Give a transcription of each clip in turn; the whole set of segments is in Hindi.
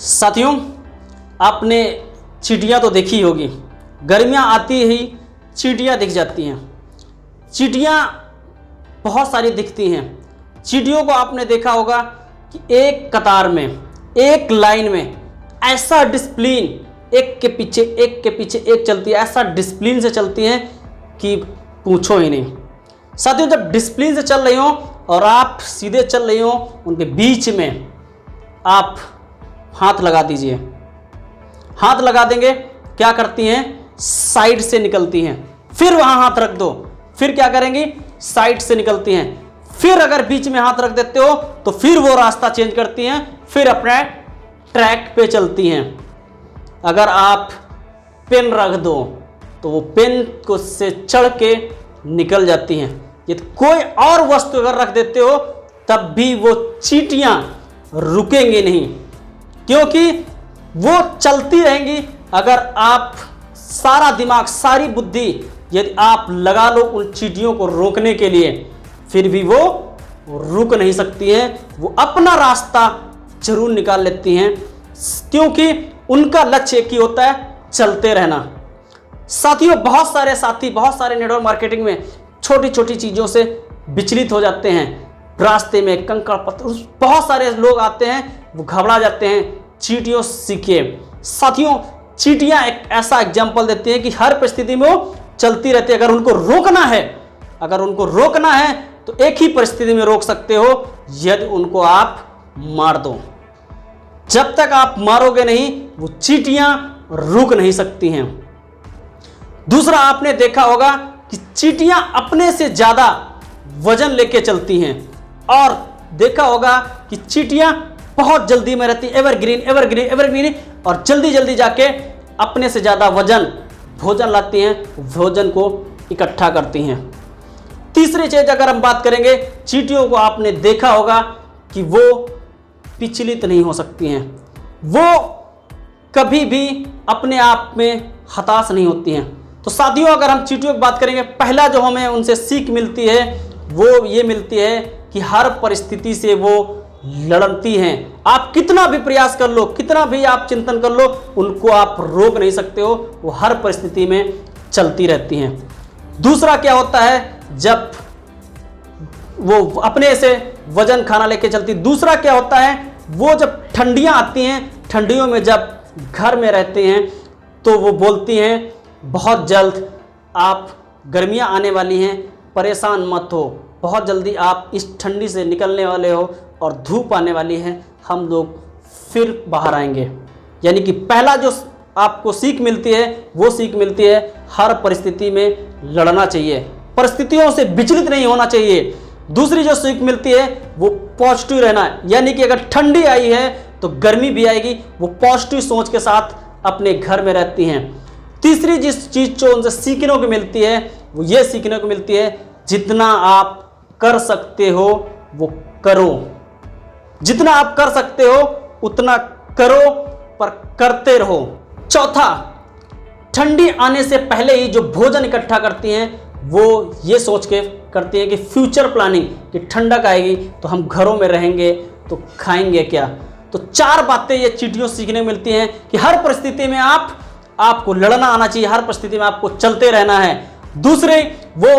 साथियों, आपने चींटियाँ तो देखी होगी। गर्मियाँ आती ही चींटियाँ दिख जाती हैं। चींटियाँ बहुत सारी दिखती हैं। चींटियों को आपने देखा होगा कि एक कतार में, एक लाइन में ऐसा डिसिप्लिन, एक के पीछे एक चलती है, ऐसा डिसिप्लिन से चलती हैं कि पूछो ही नहीं। साथियों, जब डिसिप्लिन से चल रही हो और आप सीधे चल रही हो, उनके बीच में आप हाथ लगा दीजिए। हाथ लगा देंगे, क्या करती हैं? साइड से निकलती हैं। फिर वहां हाथ रख दो, फिर क्या करेंगी? साइड से निकलती हैं। फिर अगर बीच में हाथ रख देते हो तो फिर वो रास्ता चेंज करती हैं, फिर अपने ट्रैक पे चलती हैं। अगर आप पेन रख दो तो वो पेन को से चढ़ के निकल जाती हैं। यदि कोई और वस्तु अगर रख देते हो तब भी वो चींटियां रुकेंगी नहीं, क्योंकि वो चलती रहेंगी। अगर आप सारा दिमाग, सारी बुद्धि यदि आप लगा लो उन चींटियों को रोकने के लिए, फिर भी वो रुक नहीं सकती हैं। वो अपना रास्ता जरूर निकाल लेती हैं, क्योंकि उनका लक्ष्य एक ही होता है, चलते रहना। साथियों, बहुत सारे साथी, बहुत सारे नेटवर्क मार्केटिंग में छोटी छोटी चीज़ों से विचलित हो जाते हैं। रास्ते में कंकड़ पत्थर, बहुत सारे लोग आते हैं, वो घबरा जाते हैं। चींटियों सीखिए। साथियों, चींटियां एक ऐसा एग्जाम्पल देती हैं कि हर परिस्थिति में वो चलती रहती है। अगर उनको रोकना है तो एक ही परिस्थिति में रोक सकते हो, यदि उनको आप मार दो। जब तक आप मारोगे नहीं, वो चींटियां रुक नहीं सकती हैं। दूसरा, आपने देखा होगा कि चींटियां अपने से ज्यादा वजन लेके चलती हैं, और देखा होगा कि चींटियां बहुत जल्दी में रहती, एवरग्रीन, और जल्दी जल्दी जाके अपने से ज्यादा वजन भोजन लाती हैं, भोजन को इकट्ठा करती हैं। तीसरी चीज अगर हम बात करेंगे, चींटियों को आपने देखा होगा कि वो विचलित नहीं हो सकती हैं। वो कभी भी अपने आप में हताश नहीं होती हैं। तो साथियों, अगर हम चींटियों की बात करेंगे, पहला जो हमें उनसे सीख मिलती है वो ये मिलती है कि हर परिस्थिति से वो लड़ती हैं। आप कितना भी प्रयास कर लो, कितना भी आप चिंतन कर लो, उनको आप रोक नहीं सकते हो। वो हर परिस्थिति में चलती रहती हैं। दूसरा क्या होता है, जब वो अपने से वजन खाना लेके चलती। दूसरा क्या होता है, वो जब ठंडियां आती हैं, ठंडियों में जब घर में रहते हैं तो वो बोलती हैं, बहुत जल्द आप गर्मियां आने वाली हैं, परेशान मत हो, बहुत जल्दी आप इस ठंडी से निकलने वाले हो और धूप आने वाली है, हम लोग फिर बाहर आएंगे। यानी कि पहला जो आपको सीख मिलती है वो सीख मिलती है हर परिस्थिति में लड़ना चाहिए, परिस्थितियों से विचलित नहीं होना चाहिए। दूसरी जो सीख मिलती है वो पॉजिटिव रहना है, यानी कि अगर ठंडी आई है तो गर्मी भी आएगी। वो पॉजिटिव सोच के साथ अपने घर में रहती हैं। तीसरी जिस चीज़ जो उनसे सीखने को मिलती है वो ये सीखने को मिलती है, जितना आप कर सकते हो वो करो। जितना आप कर सकते हो उतना करो, पर करते रहो। चौथा, ठंडी आने से पहले ही जो भोजन इकट्ठा करती हैं वो ये सोच के करती हैं कि फ्यूचर प्लानिंग, कि ठंडक आएगी तो हम घरों में रहेंगे तो खाएंगे क्या। तो चार बातें ये चींटियों सीखने को मिलती हैं कि हर परिस्थिति में आपको लड़ना आना चाहिए, हर परिस्थिति में आपको चलते रहना है। दूसरे, वो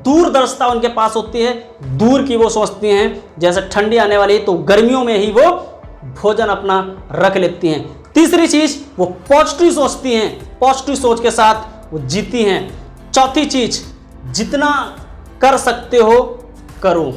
दूरदर्शिता उनके पास होती है, दूर की वो सोचती हैं, जैसे ठंडी आने वाली है तो गर्मियों में ही वो भोजन अपना रख लेती हैं। तीसरी चीज, वो पॉजिटिव सोचती हैं, पॉजिटिव सोच के साथ वो जीती हैं। चौथी चीज, जितना कर सकते हो करो।